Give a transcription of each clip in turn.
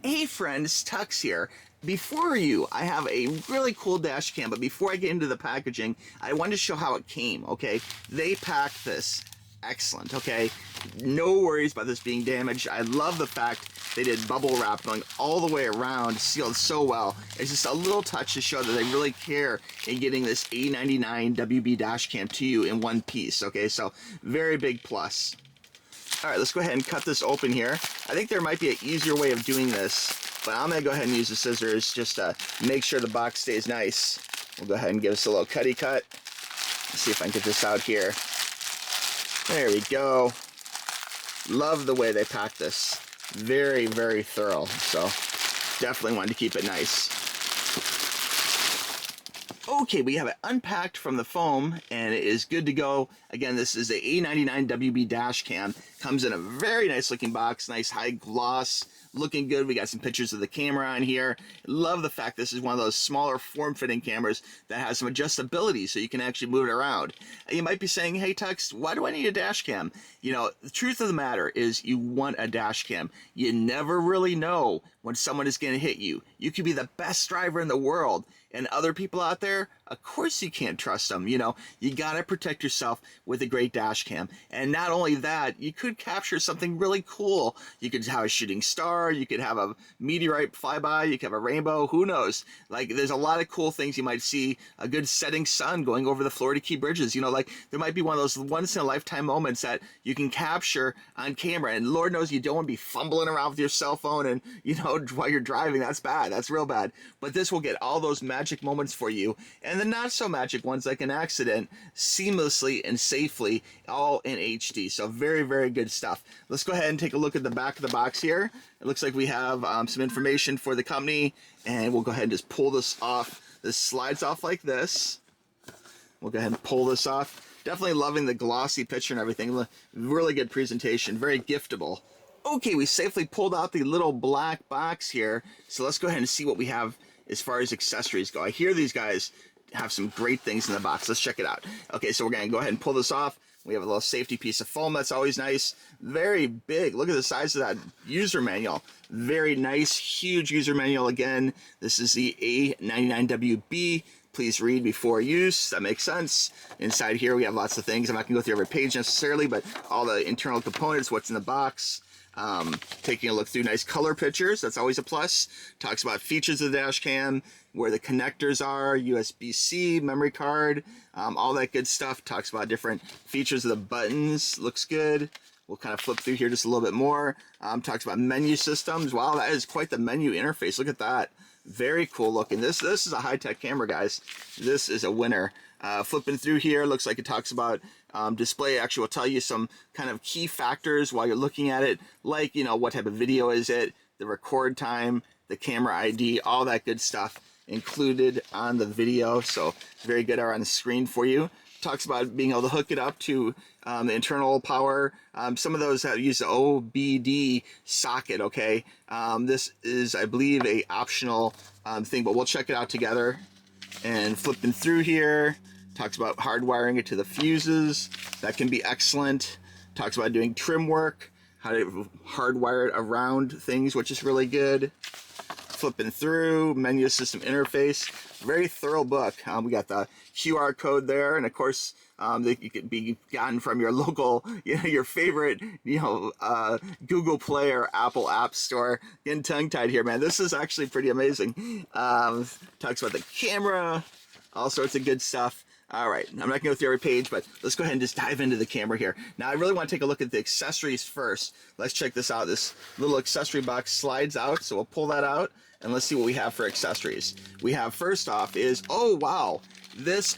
Hey friends, TUXX here. Before you, I have a really cool dash cam, but before I get into the packaging, I wanted to show how it came, okay? They packed this excellent, okay? No worries about this being damaged. I love the fact they did bubble wrap going all the way around, sealed so well. It's just a little touch to show that they really care in getting this A99 WB dash cam to you in one piece, okay? So very big plus. All right, let's go ahead and cut this open here. I think there might be an easier way of doing this, but I'm gonna go ahead and use the scissors just to make sure the box stays nice. We'll go ahead and give us a little cutty cut. Let's see if I can get this out here. There we go. Love the way they packed this. Very, very thorough, so definitely wanted to keep it nice. Okay, we have it unpacked from the foam and it is good to go. Again, this is the A99 WB dash cam. Comes in a very nice looking box, nice high gloss, looking good. We got some pictures of the camera on here. Love the fact this is one of those smaller form-fitting cameras that has some adjustability so you can actually move it around. You might be saying, hey TUXX, why do I need a dash cam? You know, the truth of the matter is you want a dash cam. You never really know when someone is going to hit you. You could be the best driver in the world, and other people out there, of course you can't trust them. You know, you got to protect yourself with a great dash cam. And not only that, you could capture something really cool. You could have a shooting star, you could have a meteorite flyby, you could have a rainbow, who knows? Like, there's a lot of cool things you might see. A good setting sun going over the Florida Key bridges. You know, like, there might be one of those once-in-a-lifetime moments that you can capture on camera. And Lord knows you don't want to be fumbling around with your cell phone and, you know, while you're driving. That's bad. That's real bad. But this will get all those magic moments for you, and the not so magic ones like an accident, seamlessly and safely, all in HD. So very, very good stuff. Let's go ahead and take a look at the back of the box here. It looks like we have some information for the company, and we'll go ahead and just pull this off. This slides off like this. We'll go ahead and pull this off. Definitely loving the glossy picture and everything. Really good presentation, very giftable. Okay, we safely pulled out the little black box here, so let's go ahead and see what we have as far as accessories go. I hear these guys have some great things in the box. Let's check it out. Okay, so we're going to go ahead and pull this off. We have a little safety piece of foam. That's always nice. Very big. Look at the size of that user manual. Very nice, huge user manual again. This is the A99WB. Please read before use. That makes sense. Inside here, we have lots of things. I'm not going to go through every page necessarily, but all the internal components, what's in the box. Taking a look through nice color pictures, that's always a plus. Talks about features of the dash cam, where the connectors are, USB-C, memory card, all that good stuff. Talks about different features of the buttons, looks good. We'll kind of flip through here just a little bit more. Talks about menu systems. Wow, that is quite the menu interface. Look at that. Very cool looking. This is a high-tech camera, guys. This is a winner. Flipping through here, looks like it talks about display. Actually will tell you some kind of key factors while you're looking at it, like, you know, what type of video is it, the record time, the camera ID, all that good stuff included on the video. So very good on the screen for you. Talks about being able to hook it up to the internal power. Some of those have used the OBD socket, okay? This is, I believe, a optional thing, but we'll check it out together. And flipping through here, talks about hardwiring it to the fuses. That can be excellent. Talks about doing trim work, how to hardwire it around things, which is really good. Flipping through, menu system interface. Very thorough book. We got the QR code there, and of course, that you could be gotten from your local, you know, your favorite, you know, Google Play or Apple App Store. Getting tongue-tied here, man. This is actually pretty amazing. Talks about the camera, all sorts of good stuff. All right, I'm not going to go through every page, but let's go ahead and just dive into the camera here. Now, I really want to take a look at the accessories first. Let's check this out. This little accessory box slides out, so we'll pull that out, and let's see what we have for accessories. We have, first off, is, oh, wow. This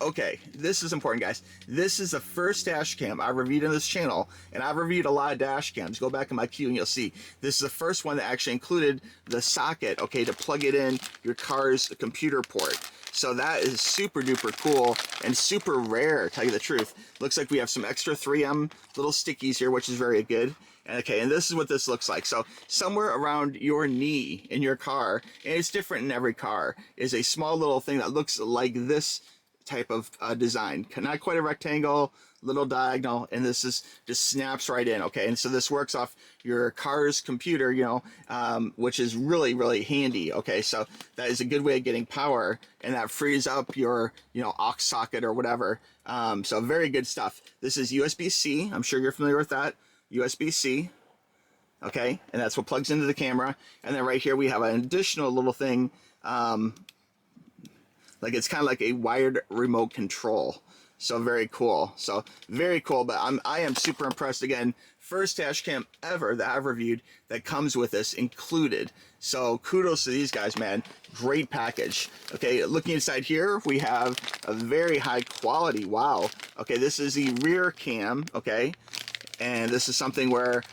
is important, guys. This is the first dash cam I've reviewed on this channel, and I've reviewed a lot of dash cams. Go back in my queue and you'll see. This is the first one that actually included the socket, okay, to plug it in your car's computer port. So that is super duper cool and super rare, tell you the truth. Looks like we have some extra 3M little stickies here, which is very good. Okay, and this is what this looks like. So somewhere around your knee in your car, and it's different in every car, is a small little thing that looks like this type of design. Not quite a rectangle, little diagonal, and this is just snaps right in, okay? And so this works off your car's computer, you know, which is really, really handy, okay? So that is a good way of getting power, and that frees up your, you know, aux socket or whatever. So very good stuff. This is USB-C. I'm sure you're familiar with that. USB-C. Okay, and that's what plugs into the camera. And then right here we have an additional little thing, like it's kind of like a wired remote control. So very cool. So very cool. But I am super impressed. Again, first dash cam ever that I've reviewed that comes with this included. So kudos to these guys, man. Great package. Okay, looking inside here, we have a very high quality. Wow. Okay, this is the rear cam. Okay, and this is something where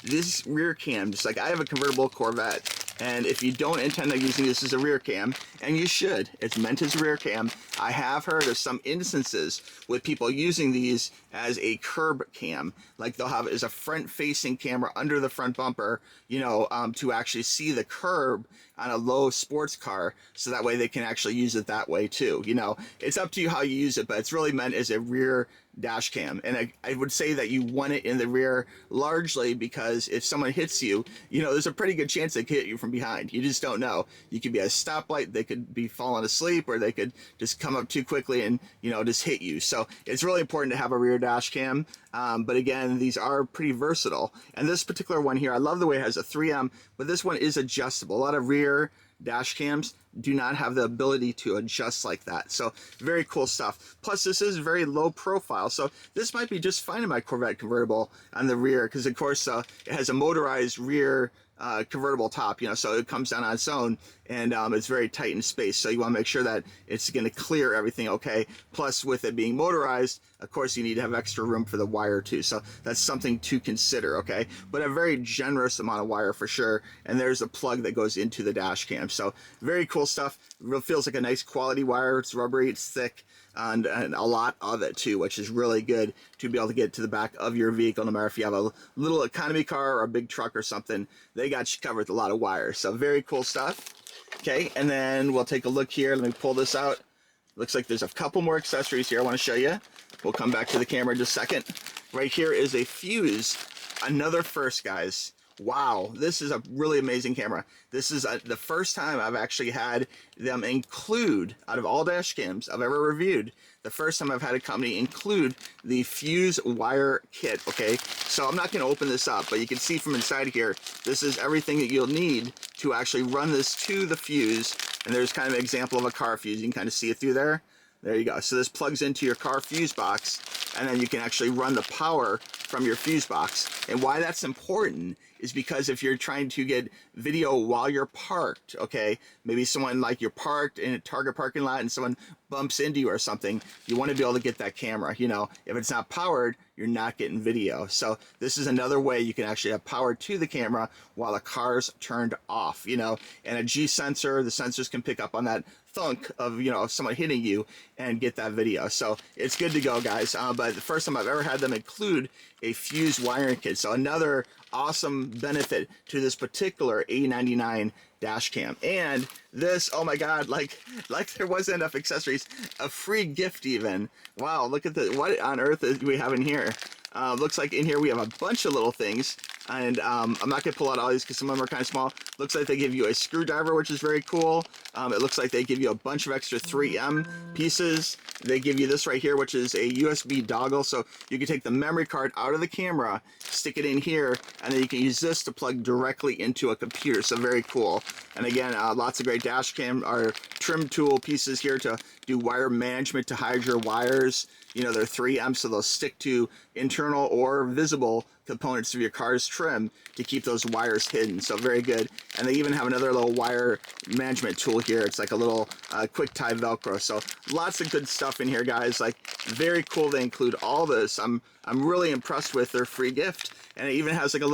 this rear cam, just like I have a convertible Corvette, and if you don't intend on using this as a rear cam, and you should, it's meant as a rear cam, I have heard of some instances with people using these as a curb cam, like they'll have it as a front-facing camera under the front bumper, you know, to actually see the curb on a low sports car, so that way they can actually use it that way too. You know, it's up to you how you use it, but it's really meant as a rear dash cam. And I would say that you want it in the rear largely because if someone hits you, you know, there's a pretty good chance they could hit you from behind. You just don't know. You could be at a stoplight, they could be falling asleep, or they could just come up too quickly and, you know, just hit you. So it's really important to have a rear dash cam. But again, these are pretty versatile. And this particular one here, I love the way it has a 3M, but this one is adjustable. A lot of rear dash cams do not have the ability to adjust like that. So very cool stuff. Plus this is very low profile, so this might be just fine in my Corvette convertible on the rear, because of course it has a motorized rear convertible top, you know, so it comes down on its own, and it's very tight in space, so you want to make sure that it's going to clear everything okay. Plus with it being motorized, of course you need to have extra room for the wire too, so that's something to consider, okay? But a very generous amount of wire for sure, and there's a plug that goes into the dash cam. So very cool stuff. It feels like a nice quality wire. It's rubbery, it's thick, and a lot of it too, which is really good to be able to get to the back of your vehicle. No matter if you have a little economy car or a big truck or something, they got you covered with a lot of wires. So very cool stuff. Okay, and then we'll take a look here. Let me pull this out. Looks like there's a couple more accessories here I want to show you. We'll come back to the camera in just a second. Right here is a fuse. Another first, guys. Wow, this is a really amazing camera. This is the first time I've actually had them include, out of all dash cams I've ever reviewed, the first time I've had a company include the fuse wire kit, okay? So I'm not going to open this up, but you can see from inside here, this is everything that you'll need to actually run this to the fuse. And there's kind of an example of a car fuse. You can kind of see it through there. There you go. So this plugs into your car fuse box, and then you can actually run the power from your fuse box. And why that's important is because if you're trying to get video while you're parked, okay, maybe someone, like you're parked in a Target parking lot and someone bumps into you or something, you want to be able to get that camera. You know, if it's not powered, you're not getting video. So this is another way you can actually have power to the camera while the car's turned off, you know. And a G sensor, the sensors can pick up on that thunk of, you know, someone hitting you and get that video. So it's good to go, guys. But the first time I've ever had them include a fuse wiring kit. So another awesome benefit to this particular A99 dash cam. And this, oh my god, like there wasn't enough accessories, a free gift even. Wow, look at the, what on earth do we have in here? Looks like in here we have a bunch of little things, and I'm not going to pull out all these because some of them are kind of small. Looks like they give you a screwdriver, which is very cool. It looks like they give you a bunch of extra 3M pieces. They give you this right here, which is a USB dongle, so you can take the memory card out of the camera, stick it in here, and then you can use this to plug directly into a computer. So very cool. And again, lots of great dash cam or trim tool pieces here to do wire management, to hide your wires. You know, they're 3M, so they'll stick to internal or visible components of your car's trim to keep those wires hidden. So very good. And they even have another little wire management tool here. It's like a little quick tie Velcro. So lots of good stuff in here, guys. Like, very cool they include all this. I'm really impressed with their free gift. And it even has like a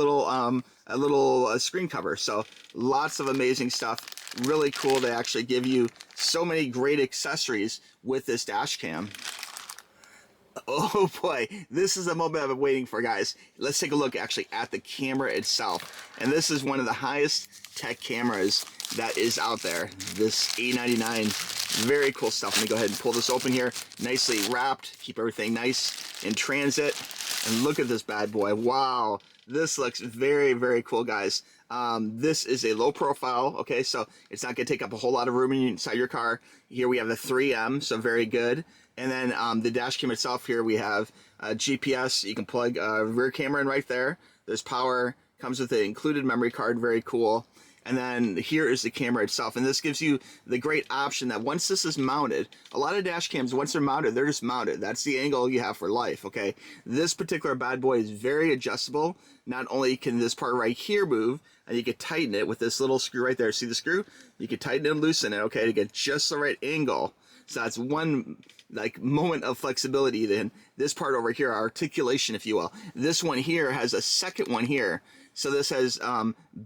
little screen cover. So lots of amazing stuff. Really cool. They actually give you so many great accessories with this dash cam. Oh boy, this is the moment I've been waiting for, guys. Let's take a look actually at the camera itself. And this is one of the highest tech cameras that is out there. This A99, very cool stuff. Let me go ahead and pull this open here. Nicely wrapped, keep everything nice in transit. And look at this bad boy. Wow, this looks very, very cool, guys. This is a low profile, okay, so it's not going to take up a whole lot of room inside your car. Here we have the 3M, so very good. And then the dash cam itself, here we have GPS. You can plug a rear camera in right there. There's power, comes with an included memory card, very cool. And then here is the camera itself, and this gives you the great option that once this is mounted, a lot of dash cams, once they're mounted, they're just mounted. That's the angle you have for life, okay? This particular bad boy is very adjustable. Not only can this part right here move, and you can tighten it with this little screw right there. See the screw? You can tighten it and loosen it, okay, to get just the right angle. So that's one like moment of flexibility. Then this part over here, articulation, if you will. This one here has a second one here. So this has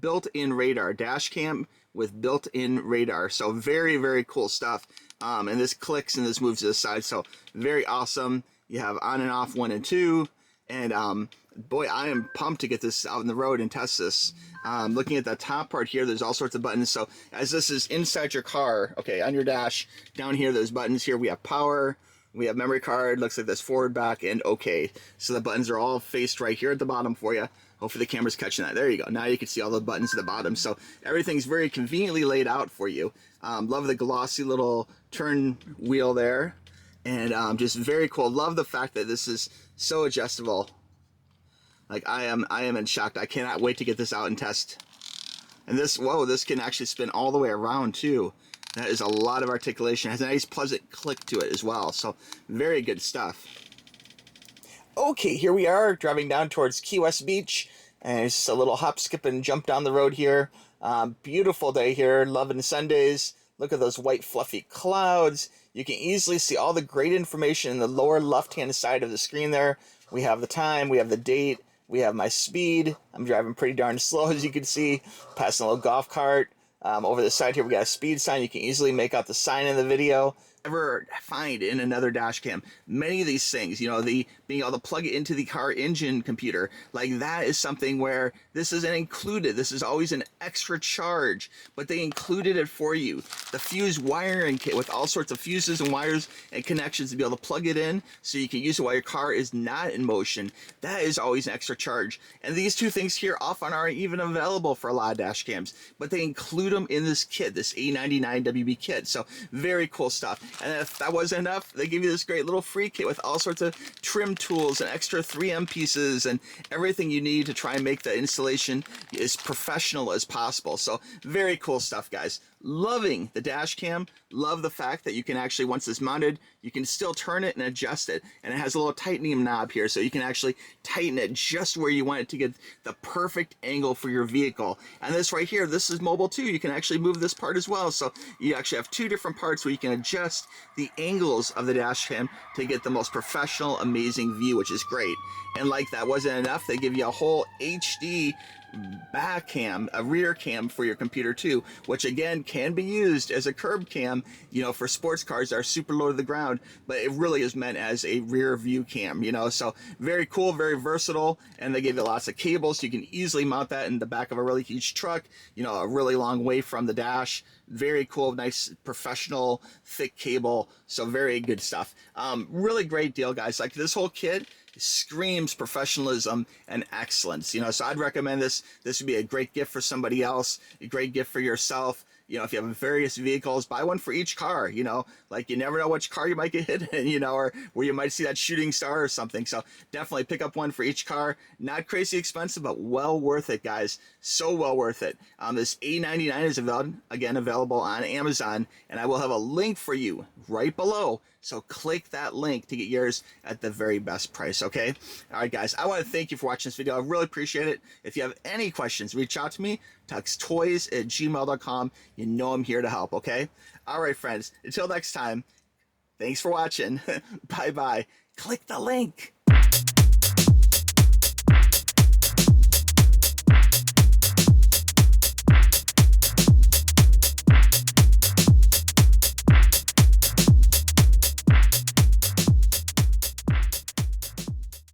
built-in radar, dash cam with built-in radar. So very, very cool stuff. And this clicks and this moves to the side. So very awesome. You have on and off 1 and 2. And boy, I am pumped to get this out on the road and test this. Looking at the top part here, there's all sorts of buttons. So as this is inside your car, okay, on your dash, down here, there's buttons here. We have power, we have memory card, looks like this forward, back, and okay. So the buttons are all faced right here at the bottom for you. Hopefully the camera's catching that. There you go. Now you can see all the buttons at the bottom. So everything's very conveniently laid out for you. Love the glossy little turn wheel there. And just very cool. Love the fact that this is so adjustable. Like I am in shock. I cannot wait to get this out and test. And this, whoa, this can actually spin all the way around too. That is a lot of articulation. It has a nice pleasant click to it as well. So very good stuff. Okay, here we are driving down towards Key West Beach. And it's just a little hop, skip, and jump down the road here. Beautiful day here, loving Sundays. Look at those white fluffy clouds. You can easily see all the great information in the lower left-hand side of the screen there. We have the time, we have the date, we have my speed. I'm driving pretty darn slow, as you can see. Passing a little golf cart. Over the side here, we got a speed sign. You can easily make out the sign in the video. Ever find in another dash cam many of these things, you know, the being able to plug it into the car engine computer, like that is something where this isn't included. This is always an extra charge, but they included it for you. The fuse wiring kit with all sorts of fuses and wires and connections to be able to plug it in so you can use it while your car is not in motion. That is always an extra charge. And these two things here often aren't even available for a lot of dash cams, but they include them in this kit, this A99 WB kit. So very cool stuff. And if that wasn't enough, they give you this great little free kit with all sorts of trim tools and extra 3M pieces and everything you need to try and make the installation as professional as possible. So very cool stuff, guys. Loving the dash cam. Love the fact that you can actually, once it's mounted, you can still turn it and adjust it. And it has a little tightening knob here, so you can actually tighten it just where you want it to get the perfect angle for your vehicle. And this right here, this is mobile too. You can actually move this part as well. So you actually have two different parts where you can adjust the angles of the dash cam to get the most professional, amazing view, which is great. And like that wasn't enough, they give you a whole HD back cam, a rear cam for your computer too, which again can be used as a curb cam, you know, for sports cars that are super low to the ground, but it really is meant as a rear view cam, you know. So very cool, very versatile, and they give you lots of cables. You can easily mount that in the back of a really huge truck, you know, a really long way from the dash. Very cool, nice, professional, thick cable. So very good stuff. Really great deal, guys. Like this whole kit screams professionalism and excellence, you know. So I'd recommend this. This would be a great gift for somebody else, a great gift for yourself. You know, if you have various vehicles, buy one for each car, you know, like you never know which car you might get hit in, you know, or where you might see that shooting star or something. So definitely pick up one for each car. Not crazy expensive, but well worth it, guys. So well worth it. This A99 is available on Amazon, and I will have a link for you right below. So click that link to get yours at the very best price, okay? All right, guys, I want to thank you for watching this video. I really appreciate it. If you have any questions, reach out to me, tuxtoys@gmail.com. You know I'm here to help, okay? All right, friends, until next time, thanks for watching. Bye-bye. Click the link.